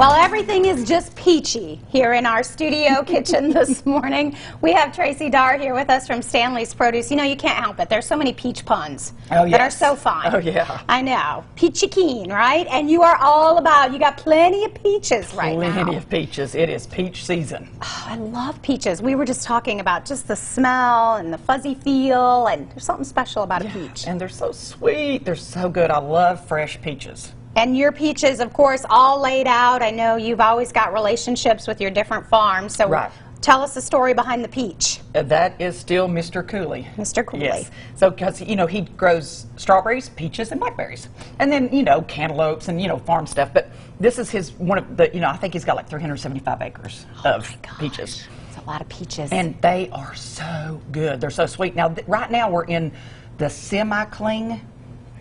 Well, everything is just peachy here in our studio kitchen this morning. We have Tracy Darr here with us from Stanley's Produce. You know, you can't help it. There's so many peach puns that are so fun. Oh, yeah. I know. Peachy keen, right? And you are all about, you got plenty of peaches right now. Plenty of peaches. It is peach season. Oh, I love peaches. We were just talking about just the smell and the fuzzy feel, and there's something special about a peach. And they're so sweet. They're so good. I love fresh peaches. And your peaches, of course, all laid out. I know you've always got relationships with your different farms. So tell us the story behind the peach. That is still Mr. Cooley. Mr. Cooley. Yes. So, because, you know, he grows strawberries, peaches, and blackberries. And then, you know, cantaloupes and, you know, farm stuff. But this is his, one of the, you know, I think he's got like 375 acres of peaches. That's a lot of peaches. And they are so good. They're so sweet. Now, right now we're in the semi-cling.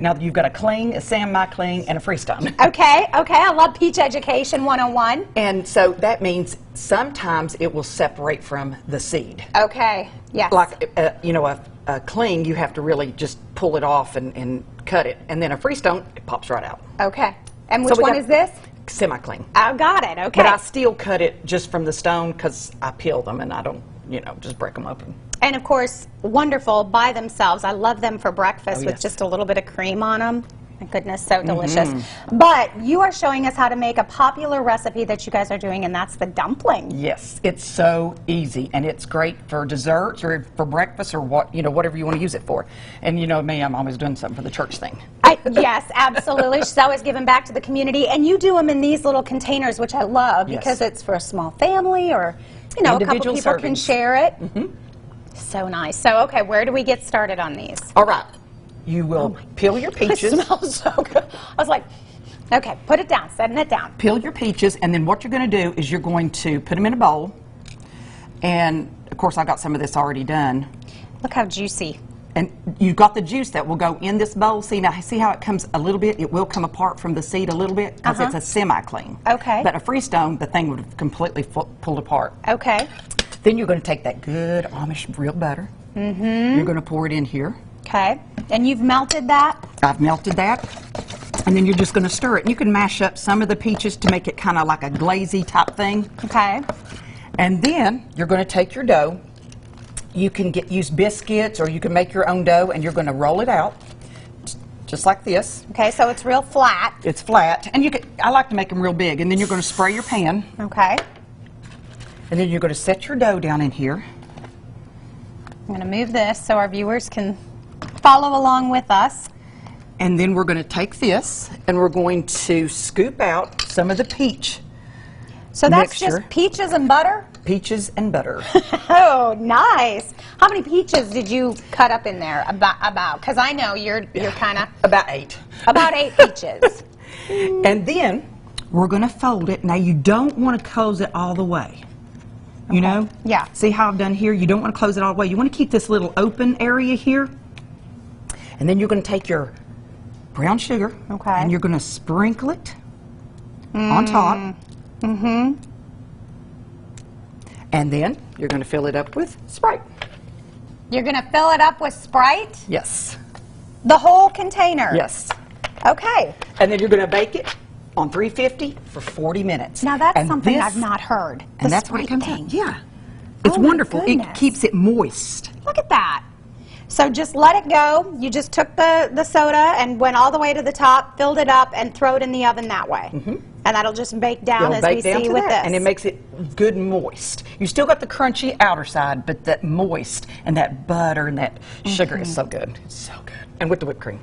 Now you've got a cling, a semi-cling, and a freestone. Okay, I love Peach Education 101. And so that means sometimes it will separate from the seed. Okay, yes. Like, you know, a cling, you have to really just pull it off and cut it. And then a freestone, it pops right out. Okay. And which one is this? Semi-cling. I got it, okay. But I still cut it just from the stone because I peel them and I don't, you know, just break them open. And of course, wonderful by themselves. I love them for breakfast with just a little bit of cream on them. My goodness, so delicious. But you are showing us how to make a popular recipe that you guys are doing, and that's the dumpling. Yes, it's so easy, and it's great for desserts or for breakfast or what, you know, whatever you want to use it for. And you know me, I'm always doing something for the church thing. Yes, absolutely. She's always giving back to the community, and you do them in these little containers, which I love because it's for a small family or, you know, a couple people can share it. So nice. So, okay, where do we get started on these? All right. You will peel your peaches. It smells so good. I was like, okay, put it down, setting it down. Peel your peaches, and then what you're going to do is you're going to put them in a bowl. And, of course, I got some of this already done. Look how juicy. And you've got the juice that will go in this bowl. See, now, see how it comes a little bit? It will come apart from the seed a little bit because it's a semi-clean. Okay. But a freestone, the thing would have completely pulled apart. Okay. Then you're going to take that good Amish real butter. You're going to pour it in here. Okay. And you've melted that? I've melted that. And then you're just going to stir it. And you can mash up some of the peaches to make it kind of like a glazy type thing. Okay. And then you're going to take your dough. You can use biscuits or you can make your own dough, and you're going to roll it out just like this. Okay, so it's real flat. It's flat. And you can, I like to make them real big. And then you're going to spray your pan. Okay. And then you're going to set your dough down in here. I'm going to move this so our viewers can follow along with us. And then we're going to take this and we're going to scoop out some of the peach So that's mixture. Just peaches and butter? Peaches and butter. Oh, nice. How many peaches did you cut up in there? About? Because I know you're kind of... About 8. About 8 peaches. And then we're going to fold it. Now, you don't want to close it all the way. You know? Yeah. See how I've done here? You don't want to close it all the way. You want to keep this little open area here. And then you're going to take your brown sugar. Okay. And you're going to sprinkle it on top. And then you're going to fill it up with Sprite. You're going to fill it up with Sprite? Yes. The whole container? Yes. Okay. And then you're going to bake it on 350 for 40 minutes. Now that's something I've not heard. And that's what it comes out. Yeah. It's wonderful. It keeps it moist. Look at that. So just let it go. You just took the soda and went all the way to the top, filled it up, and throw it in the oven that way. And that'll just bake down as we see with this. And it makes it good and moist. You still got the crunchy outer side, but that moist and that butter and that sugar is so good. It's so good. And with the whipped cream.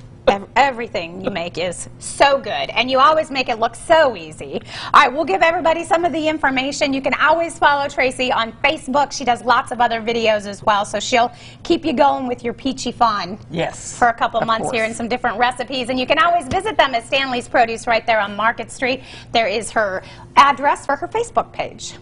Everything you make is so good, and you always make it look so easy. All right, we'll give everybody some of the information. You can always follow Tracy on Facebook. She does lots of other videos as well, so she'll keep you going with your peachy fun. Yes. For a couple months here and some different recipes, and you can always visit them at Stanley's Produce right there on Market Street. There is her address for her Facebook page.